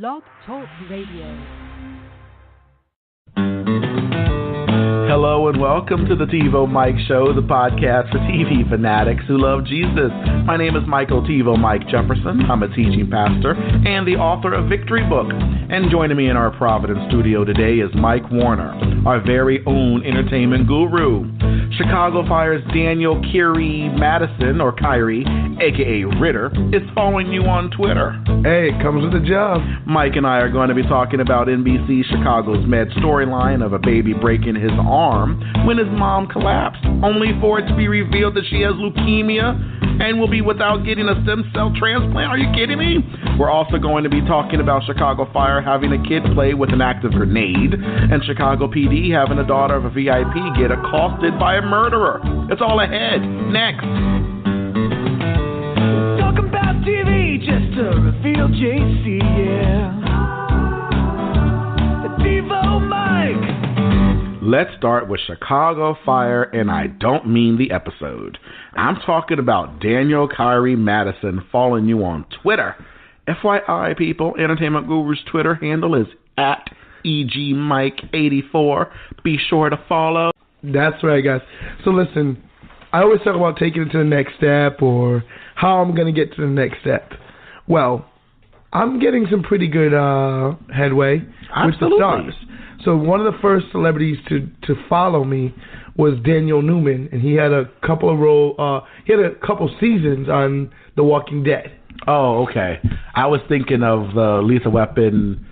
Blog Talk Radio. Hello and welcome to the TiVo Mike Show, the podcast for TV fanatics who love Jesus. My name is Michael TiVo Mike Jefferson. I'm a teaching pastor and the author of Victory Book. And joining me in our Providence studio today is Mike Warner, our very own entertainment guru. Chicago Fire's Daniel Madison, or Kyrie, a.k.a. Ritter, is following you on Twitter. Hey, it comes with a job. Mike and I are going to be talking about NBC Chicago's Med storyline of a baby breaking his arm when his mom collapsed, only for it to be revealed that she has leukemia and will be without getting a stem cell transplant. Are you kidding me? We're also going to be talking about Chicago Fire having a kid play with an active grenade and Chicago PD having a daughter of a VIP get accosted by a murderer. It's all ahead. Next. Talk about TV just to reveal JC, yeah. The TiVo Mike. Let's start with Chicago Fire, and I don't mean the episode. I'm talking about Daniel Kyrie Madison following you on Twitter. FYI, people, Entertainment Guru's Twitter handle is at EGMike84. Be sure to follow. That's right, guys. So listen, I always talk about taking it to the next step or how I'm going to get to the next step. Well, I'm getting some pretty good headway with the stars. So one of the first celebrities to follow me was Daniel Newman, and he had a couple of seasons on The Walking Dead. Oh, okay. I was thinking of the Lethal Weapon.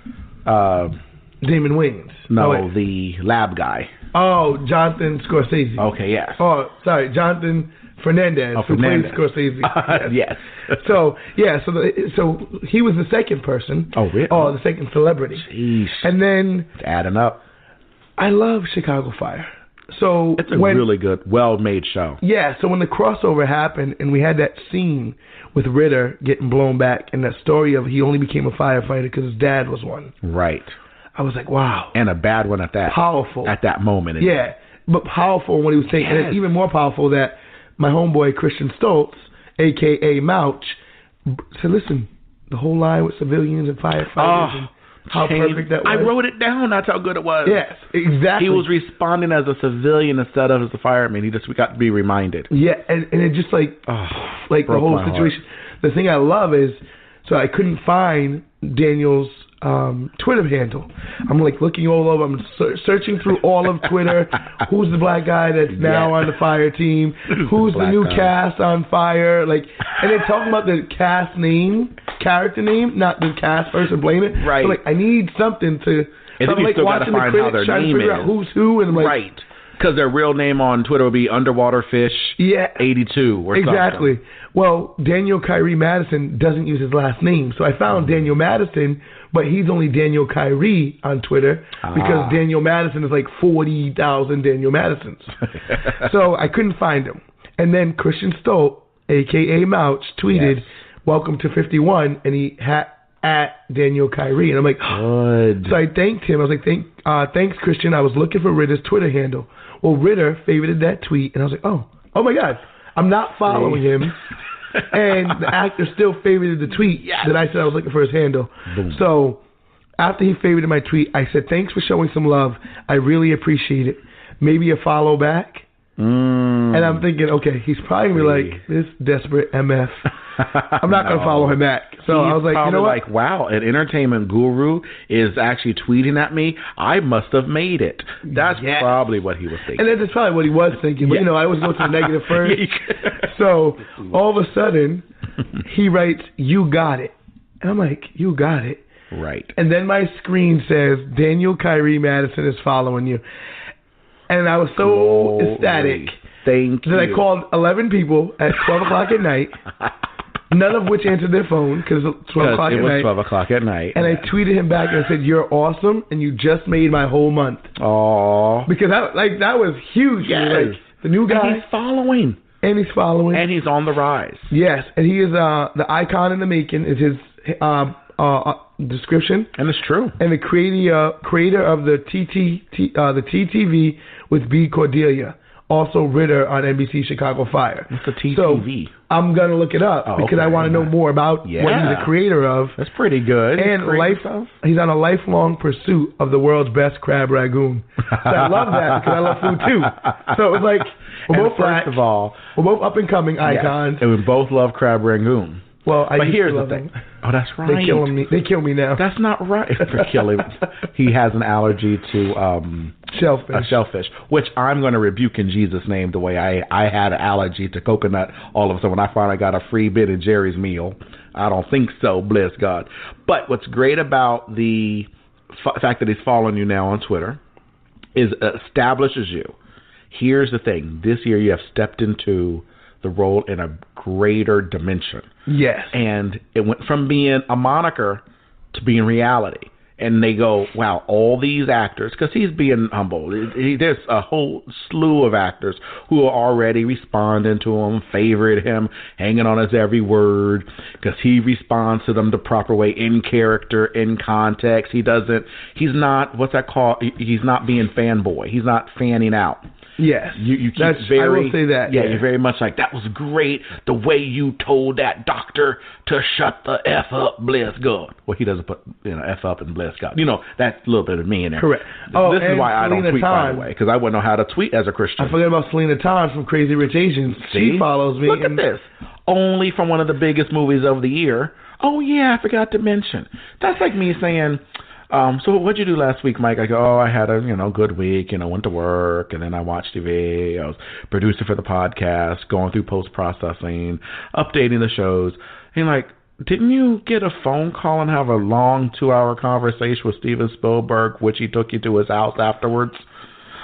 Damon Wayans. No, the lab guy. Oh, Jonathan Scorsese. Okay, yes. Oh, sorry, Jonathan Fernandez, who played Scorsese. Yes. So he was the second person. Oh, really? Oh, the second celebrity. Jeez. And then it's adding up. I love Chicago Fire. So it's a really good, well-made show. Yeah. So when the crossover happened and we had that scene with Ritter getting blown back and that story of he only became a firefighter because his dad was one. Right. I was like, wow. And a bad one at that. Powerful. At that moment. Yeah. But powerful in what he was saying. Yes. And it's even more powerful that my homeboy Christian Stoltz, a.k.a. Mouch, said, listen, the whole line with civilians and firefighters and how perfect that was. I wrote it down. That's how good it was. Yes, exactly. He was responding as a civilian instead of as a fireman. We got to be reminded. Yeah, and it just like the whole situation. Heart. The thing I love is, so I couldn't find Daniel's Twitter handle. I'm like looking all over. I'm searching through all of Twitter. Who's the black guy that's now on the fire team? Who's the new cast on fire? Like, and they're talking about the cast name, character name, not the cast person. Blame it. Right. So like, I need something to. And so then you still got to find how their name is. Out who's who and like. Right. Because their real name on Twitter would be Underwater Fish 82 or something. Exactly. Well, Daniel Kyrie Madison doesn't use his last name. So I found Daniel Madison, but he's only Daniel Kyrie on Twitter because Daniel Madison is like 40,000 Daniel Madisons. So I couldn't find him. And then Christian Stolt, a.k.a. Mouch, tweeted, welcome to 51, and he had at Daniel Kyrie. And I'm like, good. So I thanked him. I was like, thanks, Christian. I was looking for Ritter's Twitter handle. Well, Ritter favorited that tweet, and I was like, oh my God, I'm not following him. And the actor still favorited the tweet that I said I was looking for his handle. Boom. So after he favorited my tweet, I said, thanks for showing some love. I really appreciate it. Maybe a follow back. And I'm thinking, okay, he's probably like, this desperate MF. I'm not going to follow him back. So I was like, you know what? Like, wow, an entertainment guru is actually tweeting at me. I must have made it. That's probably what he was thinking. And that's probably what he was thinking. But, I always go to the negative first. So all of a sudden, he writes, you got it. And I'm like, you got it. Right. And then my screen says, Daniel Kyrie Madison is following you. And I was so ecstatic that I called 11 people at 12 o'clock at night, none of which answered their phone because it's 12 o'clock at night. It was 12 o'clock at night. And I tweeted him back and I said, you're awesome, and you just made my whole month. Aww. Because that was huge. Yes. Like, the new guy. And he's following. And he's on the rise. Yes. And he is the icon in the making is his description. And it's true. And the creator of the TTV with B. Cordelia. Also Ritter on NBC Chicago Fire. What's the TTV? I'm gonna look it up because I want to know more about what he's the creator of. That's pretty good. And he's on a lifelong pursuit of the world's best crab ragoon. So I love that because I love food too. So it was like we're both up and coming icons, and we both love crab ragoon. Well, but here's the thing. Oh, that's right. They kill me now. That's not right. For killing. He has an allergy to shellfish, which I'm going to rebuke in Jesus' name. The way I had an allergy to coconut all of a sudden when I finally got a free Ben and Jerry's meal. I don't think so. Bless God. But what's great about the fact that he's following you now on Twitter is establishes you. Here's the thing. This year you have stepped into the role in a greater dimension. Yes. And it went from being a moniker to being reality. And they go, wow, all these actors, because he's being humble. There's a whole slew of actors who are already responding to him, favorite him, hanging on his every word, because he responds to them the proper way, in character, in context. He's not, what's that called? He's not being fanboy. He's not fanning out. Yes, you keep I will say that. Yeah, you're very much like, that was great, the way you told that doctor to shut the F up, bless God. Well, he doesn't put F up and bless God. That's a little bit of me in there. Correct. This is why I don't tweet, by the way, because I wouldn't know how to tweet as a Christian. I forgot about Selena Tom from Crazy Rich Asians. See? She follows me. Look at this. Only from one of the biggest movies of the year. Oh, yeah, I forgot to mention. That's like me saying, so what'd you do last week, Mike? I go, I had a, good week, went to work, and then I watched TV. I was producing for the podcast, going through post-processing, updating the shows. And like, didn't you get a phone call and have a long 2-hour conversation with Steven Spielberg, which he took you to his house afterwards?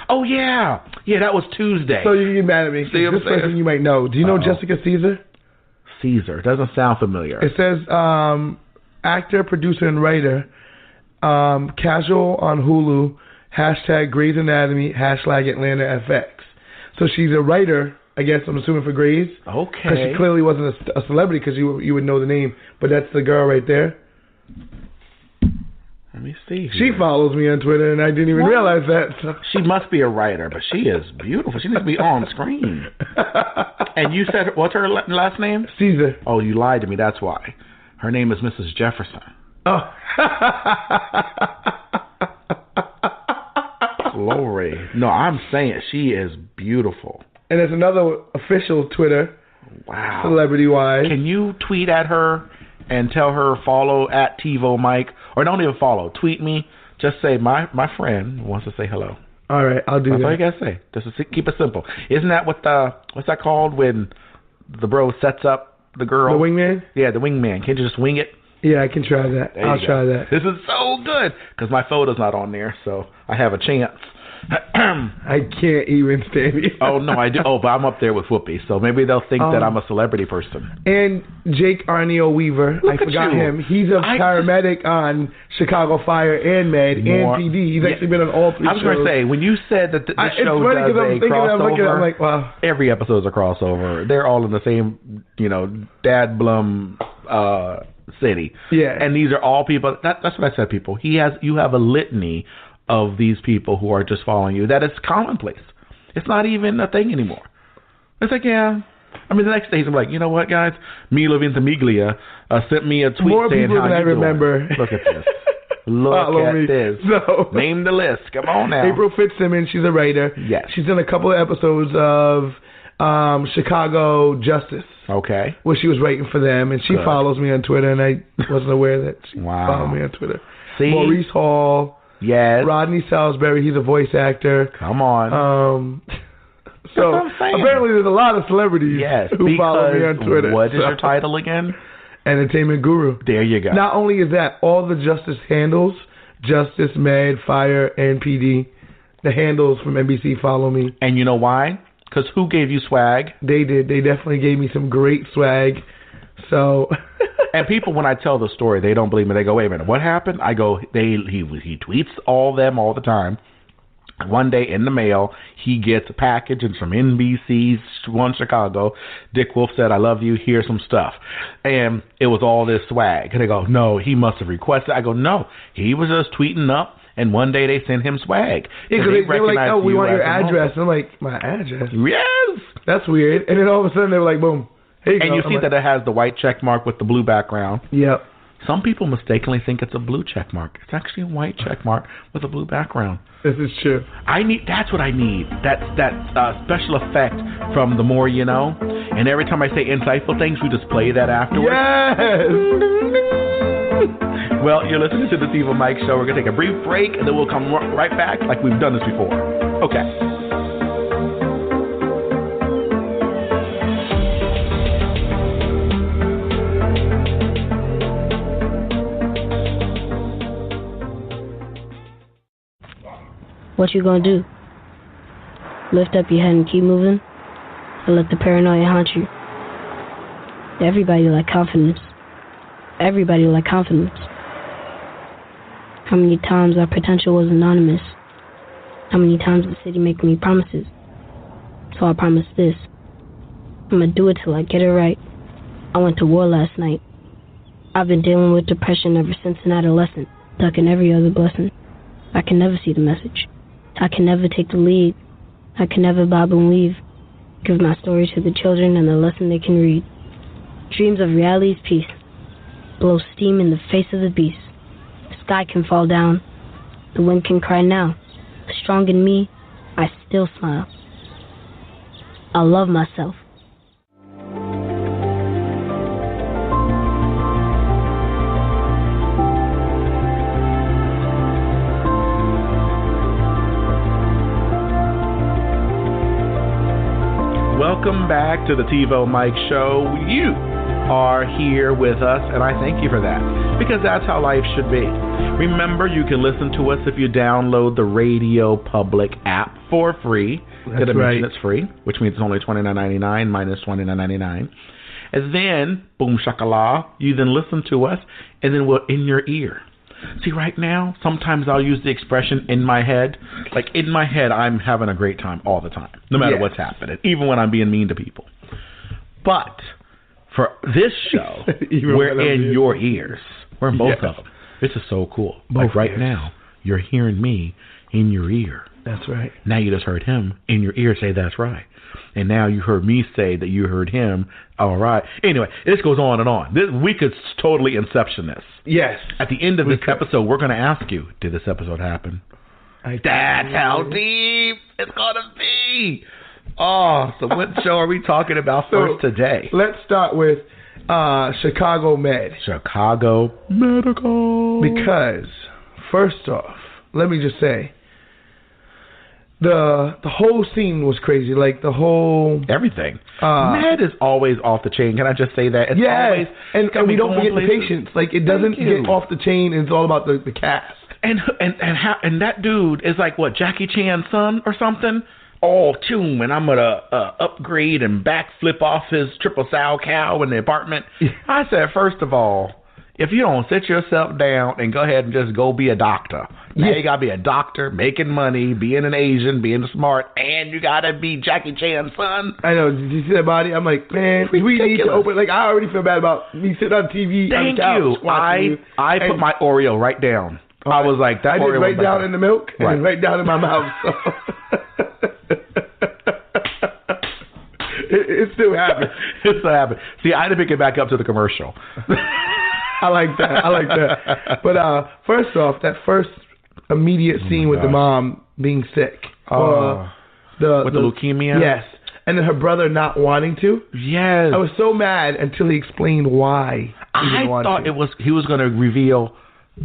Oh, yeah. Yeah, that was Tuesday. So you get mad at me. This person you might know. Do you know Jessica Caesar? Caesar. Doesn't sound familiar. It says actor, producer, and writer. Casual on Hulu, # Grey's Anatomy, # Atlanta FX. So she's a writer, I guess, I'm assuming, for Grey's. Okay. Because she clearly wasn't a celebrity because you would know the name, but that's the girl right there. Let me see. She follows me on Twitter, and I didn't even realize that. So. She must be a writer, but she is beautiful. She needs to be on screen. And you said, what's her last name? Caesar. Oh, you lied to me. That's why. Her name is Mrs. Jefferson. Oh. Glory. No, I'm saying she is beautiful. And there's another official Twitter. Wow. Celebrity-wise. Can you tweet at her and tell her follow at TiVo Mike? Or don't even follow. Tweet me. Just say, my friend wants to say hello. All right, I'll do that. That's all you got to say. Just keep it simple. Isn't that what's that called when the bro sets up the girl? The wingman? Yeah, the wingman. Can't you just wing it? Yeah, I can try that. I'll try that. This is so good because my photo's not on there, so I have a chance. I can't even stand it. Oh, no, I do. Oh, but I'm up there with Whoopi, so maybe they'll think that I'm a celebrity person. And Jake Arneo Weaver, I forgot him. He's a paramedic on Chicago Fire and Med and PD. He's actually been on all 3 shows. I was going to say, when you said that this show does a crossover, I'm like, wow. Every episode's a crossover. They're all in the same, Dad Blum city. Yeah. And these are all people. That's what I said, people. You have a litany of these people who are just following you. That is commonplace. It's not even a thing anymore. It's like, yeah. I mean, the next day, I'm like, you know what, guys? Milo Ventimiglia sent me a tweet more saying people how than I remember. Doing. Look at this. Look at this. So, name the list. Come on now. April Fitzsimmons, she's a writer. Yes. She's done a couple of episodes of Chicago Justice. Okay. Where she was writing for them, and she follows me on Twitter, and I wasn't aware that she followed me on Twitter. See? Maurice Hall. Yes. Rodney Salisbury, he's a voice actor. Come on. So apparently there's a lot of celebrities who follow me on Twitter. What is your title again? Entertainment Guru. There you go. Not only is that, all the Justice handles, Justice, Med, Fire, and PD, the handles from NBC follow me. And you know why? Because who gave you swag? They did. They definitely gave me some great swag. So... And people, when I tell the story, they don't believe me. They go, wait a minute, what happened? I go, he tweets all them all the time. One day in the mail, he gets a package, and from NBC's One Chicago, Dick Wolf said, I love you, here's some stuff. And it was all this swag. And they go, no, he must have requested. I go, no, he was just tweeting up, and one day they sent him swag. Yeah, because they were like, oh, we want your address. And I'm like, my address? Yes. That's weird. And then all of a sudden, they were like, boom. And you see that it has the white check mark with the blue background. Yep. Some people mistakenly think it's a blue check mark. It's actually a white check mark with a blue background. This is true. That's what I need. That special effect from The More You Know. And every time I say insightful things, we just play that afterwards. Yes! Well, you're listening to the TiVo Mike Show. We're going to take a brief break, and then we'll come right back like we've done this before. Okay. What you gonna do? Lift up your head and keep moving? Or let the paranoia haunt you? Everybody like confidence. Everybody like confidence. How many times our potential was anonymous? How many times the city making me promises? So I promise this. I'ma do it till I get it right. I went to war last night. I've been dealing with depression ever since an adolescent, ducking every other blessing. I can never see the message. I can never take the lead. I can never bob and weave. Give my story to the children and the lesson they can read. Dreams of reality's peace. Blow steam in the face of the beast. The sky can fall down. The wind can cry now. Strong in me, I still smile. I love myself. Welcome back to the TiVo Mike Show. You are here with us, and I thank you for that, because that's how life should be. Remember, you can listen to us if you download the Radio Public app for free. That's right. It's free, which means it's only $29.99 minus $29.99. And then, boom shakala, you then listen to us, and then we're in your ear. See, right now, sometimes I'll use the expression in my head. Like, in my head, I'm having a great time all the time, no matter what's happening, even when I'm being mean to people. But for this show, we're in your ears. We're in both of them. This is so cool. Both like right ears. now, you're hearing me in your ear. That's right. Now you just heard him in your ear say that's right. And now you heard me say that you heard him. All right. Anyway, this goes on and on. We could totally inception this. Yes. At the end of this episode, we're going to ask you, did this episode happen? That's how deep it's going to be. Oh, so what show are we talking about first today? Let's start with Chicago Med. Chicago Medical. Because, first off, let me just say, the whole scene was crazy. Like, the whole... Everything. Med is always off the chain. Can I just say that? It's always, and we don't forget the patients. Like, it doesn't get off the chain, and it's all about the cast. And that dude is like, what, Jackie Chan's son or something? All tuned, and I'm going to upgrade and backflip off his triple sow cow in the apartment. I said, first of all, if you don't sit yourself down and go ahead and just go be a doctor. Now you got to be a doctor, making money, being an Asian, being smart, and you got to be Jackie Chan's son. I know. Did you see that body? I'm like, man, we need to open. Like, I already feel bad about me sitting on TV. Thank you. I put my Oreo right down. I was like, that I did right down in the milk and right down in my mouth. So. It still happened. It still happened. See, I had to pick it back up to the commercial. I like that. But first off, that first immediate scene with the mom being sick. With the leukemia? Yes. And then her brother not wanting to. Yes. I was so mad until he explained why. I thought he was going to reveal,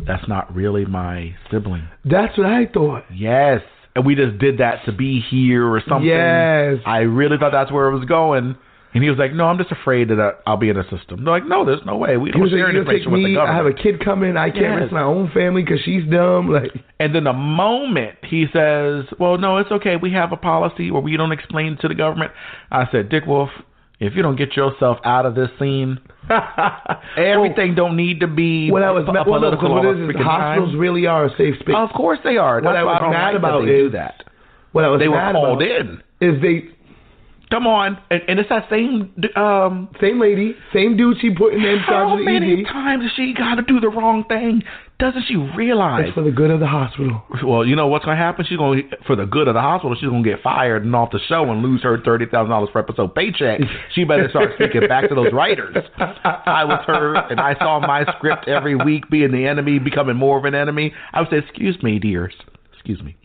that's not really my sibling. That's what I thought. Yes. And we just did that to be here or something. Yes. I really thought that's where it was going. And he was like, no, I'm just afraid that I'll be in a system. They're like, no, there's no way. We don't share information with the government. I have a kid coming. I can't risk my own family because she's dumb. Like, and then the moment he says, well, no, it's okay. We have a policy where we don't explain to the government. I said, Dick Wolf, if you don't get yourself out of this scene, everything don't need to be political. Hospitals really are a safe space. Of course they are. What I was mad about is that. What I was mad about is they... Come on, and it's that same lady, same dude she put in charge of the ED. How many times has she got to do the wrong thing? doesn't she realize? It's for the good of the hospital. Well, you know what's going to happen? For the good of the hospital, she's going to get fired and off the show and lose her $30,000 per episode paycheck. She better start speaking back to those writers. I was her, and I saw my script every week being the enemy, becoming more of an enemy. I would say, excuse me, dears. Excuse me.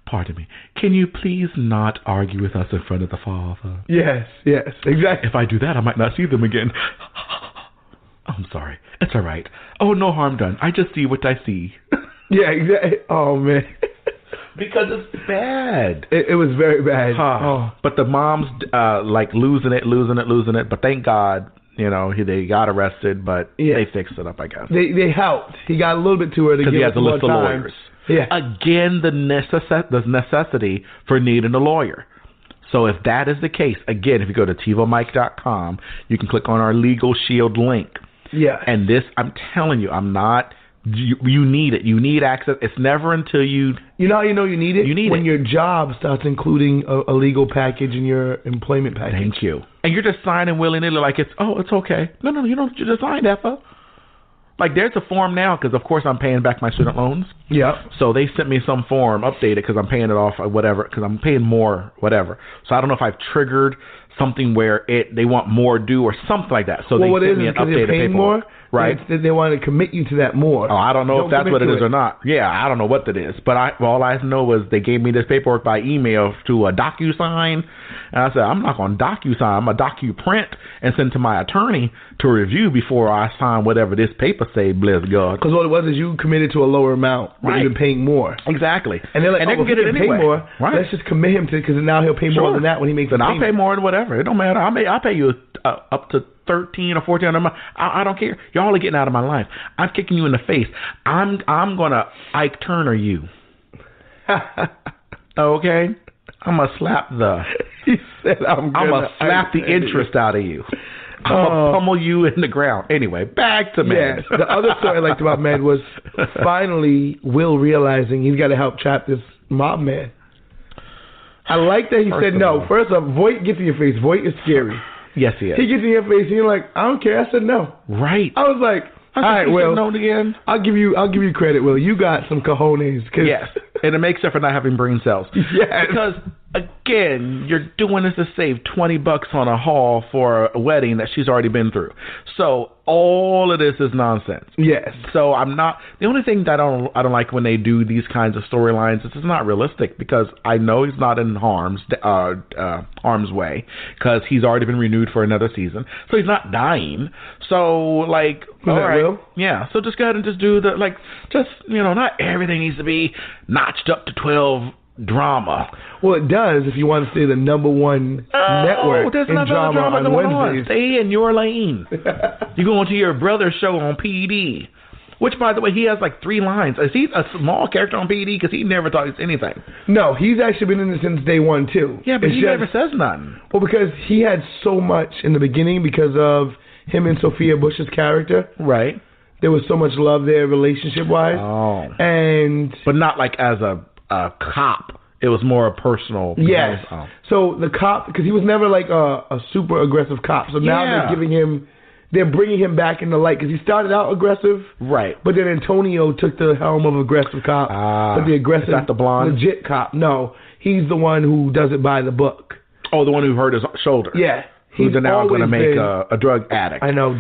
Pardon me. Can you please not argue with us in front of the Father? Yes, exactly. If I do that, I might not see them again. I'm sorry. It's all right. Oh, no harm done. I just see what I see. Yeah, exactly. Oh, man. Because it's bad. It was very bad. But the mom's losing it. But thank God, they got arrested, but they fixed it up, I guess. They helped. He got a little bit to her to give he has a a list of time. lawyers. Yeah. Again, the necessity for needing a lawyer. So if that is the case, again, if you go to TivoMike.com, you can click on our Legal Shield link. Yeah. And this, I'm telling you, you need it. You need access. It's never until you... You know how you know you need it? You need when it. your job starts including a legal package in your employment package. Thank you. And you're just signing willy-nilly like it's okay. No, you don't just sign that, for. Like, there's a form now, because, of course, I'm paying back my student loans. Yeah. So they sent me some form, updated, because I'm paying it off or whatever, because I'm paying more, whatever. So I don't know if I've triggered something where they want more due or something like that. So they sent me an updated paperwork. More, right? They want to commit you to that more. Oh, I don't know if that's what it is or not. Yeah, I don't know what that is. But all I know was they gave me this paperwork by email to a DocuSign. And I said, I'm not going to DocuSign. I'm going to DocuPrint and send to my attorney to review before I sign whatever this paper say, bless God. Because what it was is you committed to a lower amount, but you've been paying more. Exactly. And they're like, they can get it anyway. Pay more, let's just commit him to it, because now he'll pay more than that when he makes the payment. I'll pay more than whatever. It don't matter. I'll pay you up to 13 or 14 a month. I don't care. Y'all are getting out of my life. I'm kicking you in the face. I'm gonna Ike Turner you. Okay? I'm gonna slap He said I'm gonna slap the interest out of you. I'm gonna pummel you in the ground. Anyway, back to Med. Yes. The other story I liked about Med was finally Will realizing he's got to help trap this mob man. I like that he said no. First off, Voight gets in your face. Voight is scary. Yes, he is. He gets in your face and you're like, I don't care. I said no. Right. I was like, all right, Will. No again. I'll give you credit, Will. You got some cojones. Yes. And it makes up for not having brain cells. Yes. Because, again, you're doing this to save $20 on a hall for a wedding that she's already been through. So all of this is nonsense. Yes. So I'm not... The only thing that I don't like when they do these kinds of storylines is it's not realistic, because I know he's not in harm's way, because he's already been renewed for another season. So he's not dying. So, all right. Will? Yeah. So just go ahead and just do not everything needs to be notched up to 12 drama. Well, it does if you want to stay the number one network in drama on Wednesdays. Stay in your lane. You go into your brother's show on PD, which, by the way, he has like 3 lines. Is he a small character on PD? Because he never talks anything. No, he's actually been in it since day one, too. Yeah, but he never says nothing. Well, because he had so much in the beginning because of him and Sophia Bush's character. Right. There was so much love there relationship-wise. Oh. But not like as a cop. It was more a personal. Yes. So the cop, because he was never like a super aggressive cop. So now they're bringing him back in the light, because he started out aggressive. Right. But then Antonio took the helm of aggressive cop. But the aggressive, is that the blonde? Legit cop. No, he's the one who does it by the book. Oh, the one who hurt his shoulder. Yeah. Who's now going to make a drug addict. I know.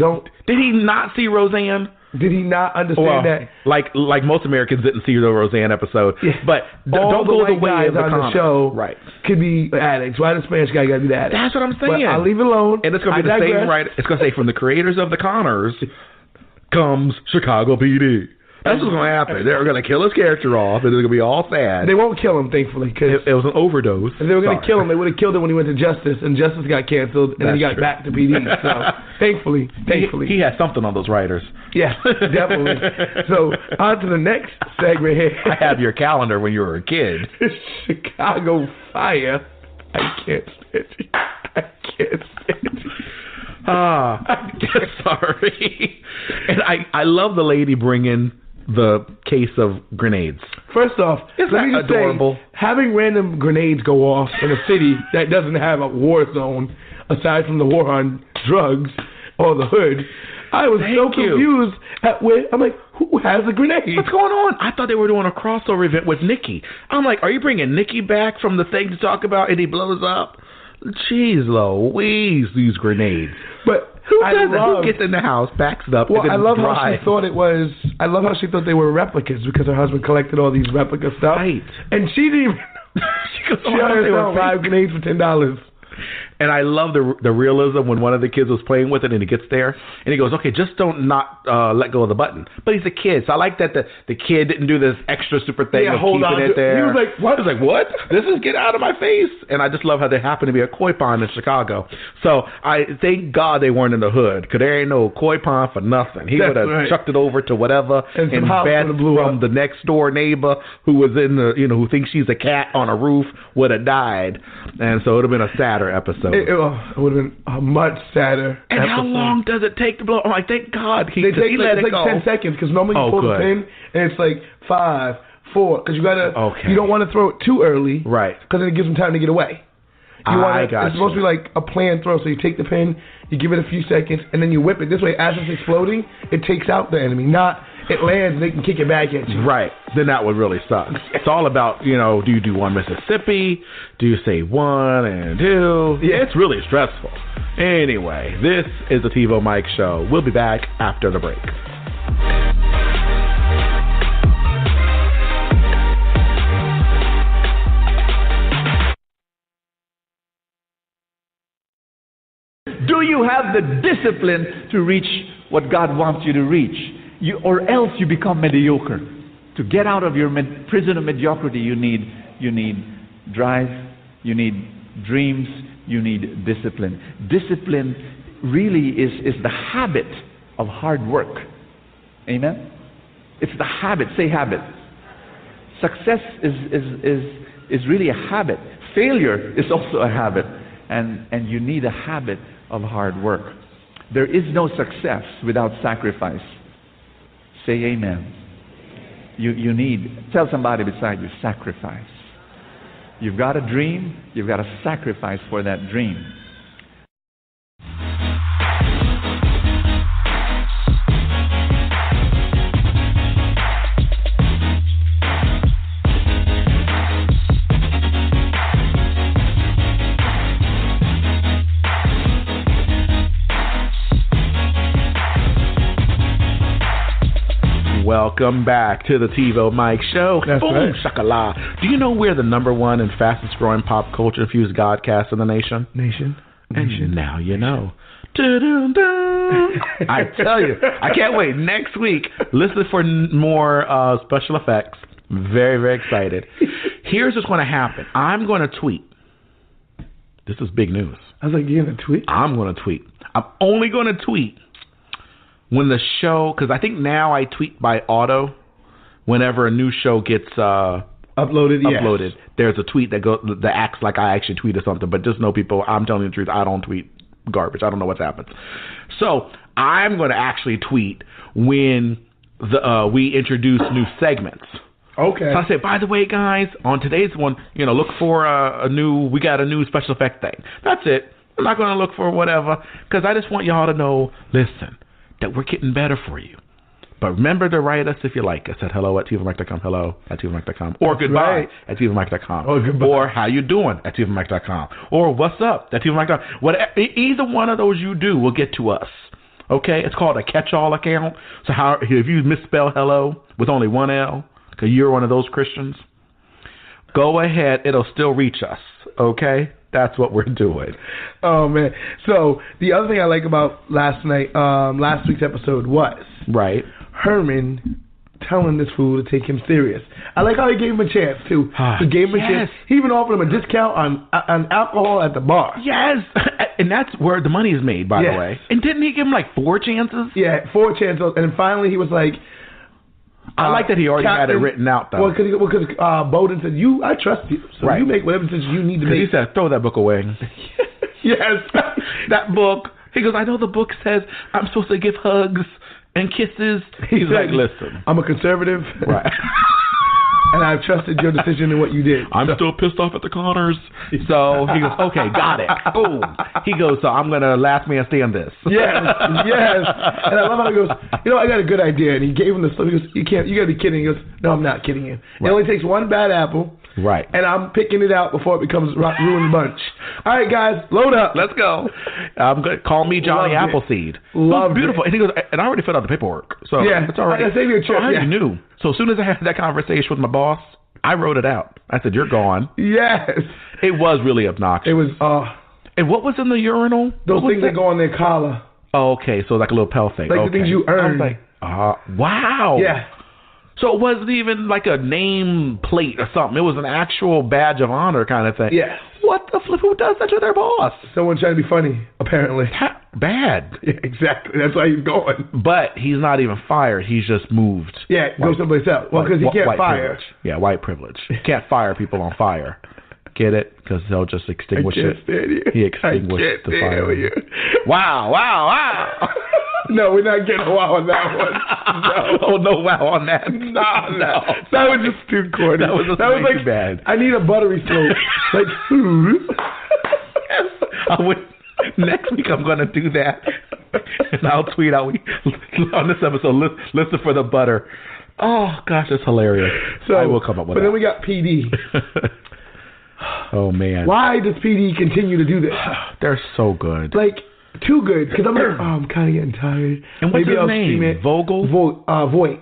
Did he not see Roseanne? Did he not understand that? Like most Americans didn't see the Roseanne episode. Yeah. But don't go the way of the on the show. Right. Could be addicts. Why the Spanish guy got to be the addict? That's what I'm saying. But I'll leave it alone. And it's going to be the same, right? It's going to say, from the creators of the Connors comes Chicago PD. That's what's going to happen. They're going to kill his character off, and they're going to be all sad. They won't kill him, thankfully. Cause it was an overdose. If they were going to kill him, they would have killed him when he went to Justice, and Justice got canceled, and then he got back to PD. So, thankfully. He had something on those writers. Yeah, definitely. So, on to the next segment here. I have your calendar when you were a kid. Chicago Fire. I can't stand you. Sorry. And I love the lady bringing the case of grenades. First off, let me just say, having random grenades go off in a city that doesn't have a war zone, aside from the war on drugs or the hood, I was so confused at where I'm like, who has a grenade? What's going on? I thought they were doing a crossover event with Nikki. I'm like, are you bringing Nikki back from the thing to talk about and he blows up? Jeez Louise, these grenades. But who does it? Who gets in the house, backs it up, well, and then I love drives? how she thought it was. I love how she thought they were replicas because her husband collected all these replica stuff. Right. And she didn't even. she goes, she herself 5 grenades for $10. And I love the realism when one of the kids was playing with it and he gets there and he goes, okay, just don't not let go of the button. But he's a kid, so I like that the kid didn't do this extra super thing of keeping it there. He was like, what? He was like, what? This is get out of my face. And I just love how there happened to be a koi pond in Chicago. So I thank God they weren't in the hood because there ain't no koi pond for nothing. He would have chucked it over to whatever and Beth from the next door neighbor who was in the, who thinks she's a cat on a roof would have died. And so it would have been a sadder episode. It would have been a much sadder And episode. how long does it take to blow? I'm like, thank God he let it go. 10 seconds because normally you pull good. the pin and it's like 5, 4 because you don't want to throw it too early, right? Because then it gives them time to get away. It's supposed to be like a planned throw. So you take the pin, you give it a few seconds, and then you whip it. This way, as it's exploding, it takes out the enemy. Not it lands and they can kick it back at you. Right. Then that would really suck. It's all about, do you do 1 Mississippi? Do you say 1 and 2? Yeah, it's really stressful. Anyway, this is the TiVo Mike Show. We'll be back after the break. Do you have the discipline to reach what God wants you to reach? Or else you become mediocre. To get out of your prison of mediocrity, you need drive, you need dreams, you need discipline. Discipline really is the habit of hard work. Amen? It's the habit. Say habit. Success is really a habit. Failure is also a habit. And you need a habit of hard work. There is no success without sacrifice. Say amen. You need, tell somebody beside you, sacrifice. You've got a dream, you've got to sacrifice for that dream. Welcome back to the TiVo Mike Show. That's Boom, right. shakala. Do you know we're the #1 and fastest growing pop culture infused Godcast in the nation? And now you know. I tell you, I can't wait. Next week, listen for more special effects. Very, very excited. Here's what's going to happen. I'm going to tweet. This is big news. I was like, you're going to tweet? I'm going to tweet. I'm only going to tweet when the show, because I think now I tweet by auto whenever a new show gets uploaded. Yes. There's a tweet that acts like I actually tweeted something, but just know, people, I'm telling you the truth, I don't tweet garbage. I don't know what's happened. So I'm going to actually tweet when we introduce new segments. Okay. So I say, by the way, guys, on today's one, look for we got a new special effect thing. That's it. I'm not going to look for whatever, because I just want y'all to know, listen, that we're getting better for you. But remember to write us if you like us at hello@tvomike.com, hello@tvomike.com, or goodbye at tvomike.com, or goodbye, or how you doing at tvomike.com, or what's up at tvomike.com. Whatever, either one of those you do will get to us. Okay, it's called a catch-all account. So if you misspell hello with only one L, because you're one of those Christians, go ahead, it'll still reach us. Okay, that's what we're doing. Oh man! So the other thing I like about last week's episode was Herman telling this fool to take him serious. I like how he gave him a chance too. He gave him a chance. He even offered him a discount on alcohol at the bar. Yes, and that's where the money is made, by the way. And didn't he give him like 4 chances? Yeah, 4 chances, and then finally he was like, I like that he already had it written out, though. Well, because Bowden said, I trust you, so you make whatever decisions you need to make. He said, throw that book away. Yes. That book. He goes, I know the book says I'm supposed to give hugs and kisses. He's like, listen. I'm a conservative. Right. and I've trusted your decision in what you did. I'm still pissed off at the Connors. So he goes, okay, got it. Boom. He goes, so I'm going to last man stand this. Yes. And I love how he goes, I got a good idea. And he gave him the stuff. He goes, you got to be kidding. He goes, no, I'm not kidding you. Right. It only takes one bad apple. Right. And I'm picking it out before it becomes ruined bunch. All right, guys, load up. Let's go. Call me Johnny Appleseed. Loved beautiful. it. And he goes, and I already filled out the paperwork. So it's already. I saved you a trip. So I already knew. So as soon as I had that conversation with my boss, I wrote it out. I said, you're gone. Yes. It was really obnoxious. It was. And what was in the urinal? Those things that go on their collar. Oh, okay. So like a little Pell thing. Like the things you earn. I was like, wow. Yeah. So it wasn't even like a name plate or something. It was an actual badge of honor kind of thing. Yeah. What the flip? Who does that to their boss? Someone trying to be funny, apparently. Bad. Yeah, exactly. That's why he's going. But he's not even fired. He's just moved. Yeah, go someplace else. Well, because he can't fire. Privilege. Yeah, white privilege. Can't fire people on fire. Get it? Because they'll just extinguish it. He extinguished the fire. Wow. No, we're not getting a wow on that one. No. Oh, no wow on that. No. That was just too corny. That was like bad. I need a buttery slope. Like food. Next week I'm going to do that. And I'll tweet out on this episode, listen for the butter. Oh, gosh, that's hilarious. So, I will come up with that. But then we got PD. Oh, man. Why does PD continue to do this? They're so good. Like, too good. Because I'm like, I'm kind of getting tired. And what's his name? Vogel? Voight.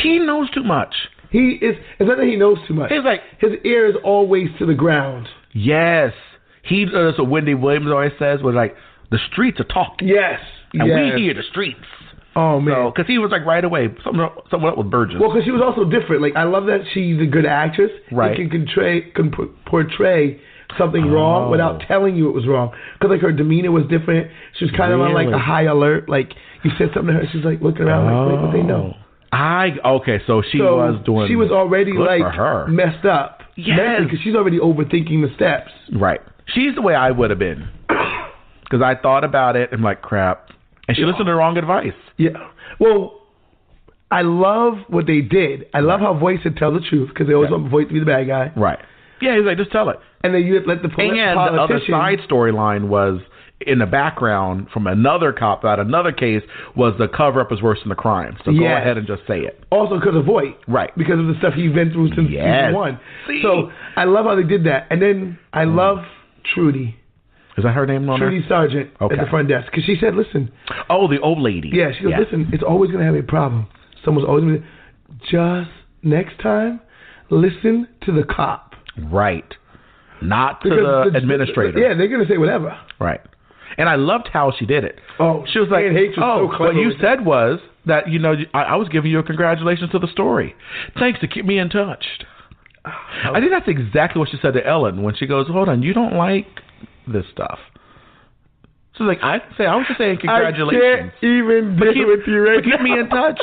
He knows too much. It's not that he knows too much. He's like, his ear is always to the ground. Yes. That's what Wendy Williams always says, was like, the streets are talking. Yes. And we hear the streets. Oh, man. Because he was like right away, something up with Burgess. Well, because she was also different. Like, I love that she's a good actress. Right. And can portray something wrong without telling you it was wrong. Because, like, her demeanor was different. She was kind of on, like, a high alert. Like, you said something to her, she's, like, looking around like, wait, what they know? So she was doing. She was already, like, for her. Messed up. Yes. Because she's already overthinking the steps. Right. She's the way I would have been. Because I thought about it, and I'm like, crap. And she listened to the wrong advice. Yeah. Well, I love what they did. I love how Voight said tell the truth, because they always want Voight to be the bad guy. Right. Yeah, he's like, just tell it. And then you let the politician. And the other side storyline was, in the background, from another cop out, another case, was the cover-up is worse than the crime. So go ahead and just say it. Also because of Voight. Right. Because of the stuff he's been through since season 1. See? So I love how they did that. And then I love Trudy. Is that her name on there? Trudy Sargent at the front desk. Because she said, listen. Oh, the old lady. Yeah, she goes, listen, it's always going to have a problem. Someone's always going to... Just next time, listen to the cop. Right. Not to the administrator. Yeah, they're going to say whatever. Right. And I loved how she did it. Oh, she was like, so what you said was that, I was giving you a congratulations to the story. Thanks to keep me in touch. I think that's exactly what she said to Ellen when she goes, hold on, you don't like this stuff. So like, I was just saying congratulations. I can't even deal with you right now. Keep me in touch.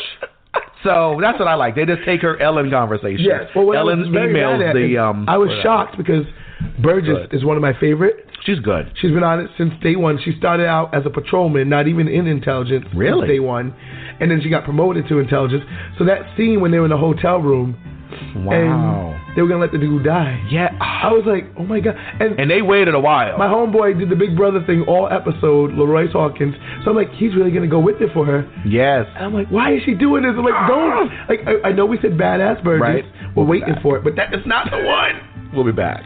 So that's what I like. They just take her Ellen conversation. Yes. Well, Ellen emails the... I was shocked because Burgess is one of my favorite. She's good. She's been on it since day one. She started out as a patrolman, not even in intelligence. Really? Since day one. And then she got promoted to intelligence. So that scene when they were in the hotel room... Wow. And they were going to let the dude die. Yeah. I was like, oh my God. And they waited a while. My homeboy did the Big Brother thing all episode, Leroy Hawkins. So I'm like, he's really going to go with it for her. Yes. And I'm like, why is she doing this? I'm like, don't. Like, I know we said badass Burgess. Right. We're waiting for it, but that is not the one. We'll be back.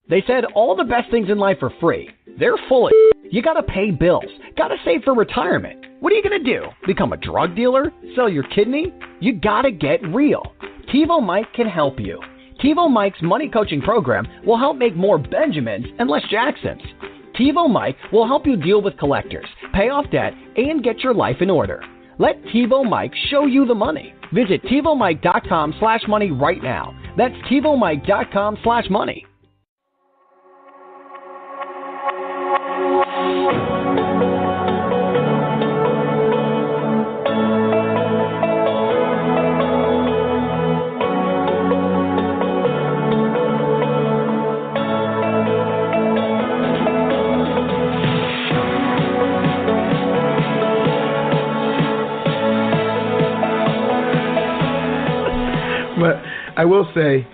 They said all the best things in life are free. They're full of You gotta pay bills. Gotta save for retirement. What are you gonna do? Become a drug dealer? Sell your kidney? You gotta get real. TiVo Mike can help you. TiVo Mike's money coaching program will help make more Benjamins and less Jacksons. TiVo Mike will help you deal with collectors, pay off debt, and get your life in order. Let TiVo Mike show you the money. Visit TiVoMike.com/money right now. That's TiVoMike.com/money. But I will say,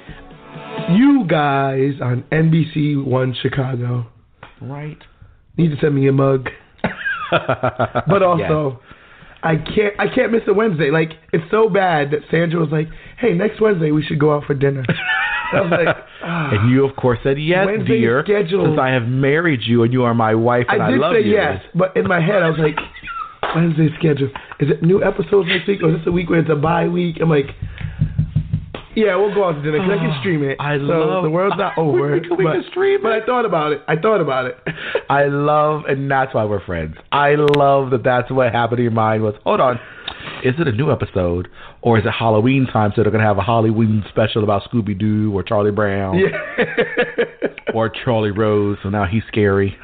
you guys on NBC One Chicago, right, need to send me a mug. But also, I can't miss a Wednesday. Like, it's so bad that Sandra was like, "Hey, next Wednesday we should go out for dinner." I was like, and you of course said yes, Wednesday dear, schedule. since I have married you and you are my wife and I love you. I did say yes, but in my head I was like, Wednesday schedule. Is it new episodes next week, or is this a week where it's a bye week? I'm like, yeah, we'll go out to dinner because I can stream it. The world's not over. We can stream it. But I thought about it. I love, and that's why we're friends. I love that that's what happened in your mind was, hold on, is it a new episode, or is it Halloween time, so they're going to have a Halloween special about Scooby-Doo or Charlie Brown? Yeah. Or Charlie Rose, so now he's scary.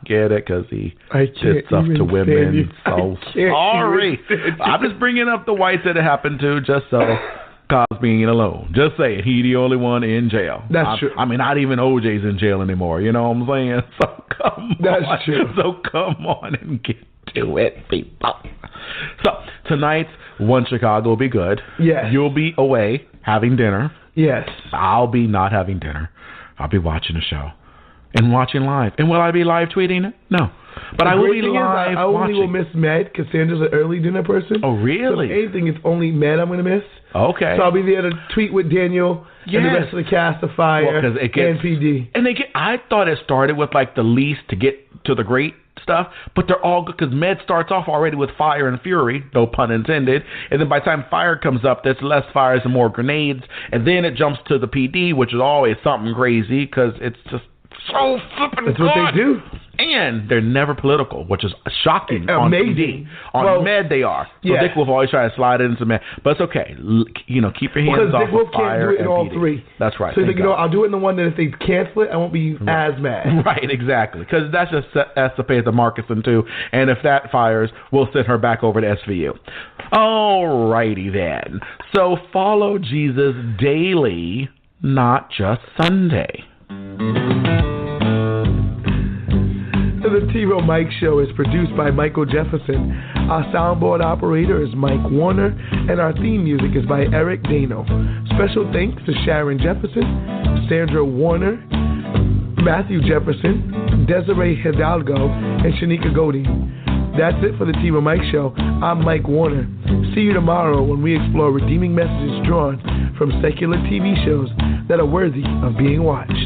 Get it? Because he did stuff to women. So sorry. I'm just bringing up the whites that it happened to, just so Cosby being alone. Just saying, he the only one in jail. That's true. I mean, not even OJ's in jail anymore. You know what I'm saying? So come That's on. true. So come on and get to it, people. So tonight's One Chicago will be good. Yes. You'll be away having dinner. Yes. I'll be not having dinner. I'll be watching the show and watching live. And will I be live tweeting it? No. But I will be live I only watching. will miss Med because Sandra's an early dinner person. Oh, really? So if anything, it's only Med I'm going to miss. Okay. So I'll be there to tweet with Daniel and the rest of the cast of Fire and PD. And I thought it started with like the least to get to the great stuff, but they're all good because Med starts off already with Fire and Fury, no pun intended, and then by the time Fire comes up, there's less fires and more grenades, and then it jumps to the PD, which is always something crazy because it's just so flipping That's good. what they do. And they're never political, which is shocking on PD. On Med, they are. So Dick Wolf always try to slide it into Med. But it's okay. Keep your hands off Dick Wolf of Fire can't do it in all PD. three. That's right. So he's like, I'll do it in the one that if they cancel it, I won't be as mad. Right, exactly. Because that's just Cepeda Markison, too. And if that fires, we'll send her back over to SVU. All righty, then. So follow Jesus daily, not just Sunday. The T-Row Mike Show is produced by Michael Jefferson. Our soundboard operator is Mike Warner, and our theme music is by Eric Dano. Special thanks to Sharon Jefferson, Sandra Warner, Matthew Jefferson, Desiree Hidalgo, and Shanika Godin. That's it for the T-Row Mike Show. I'm Mike Warner. See you tomorrow when we explore redeeming messages drawn from secular TV shows that are worthy of being watched.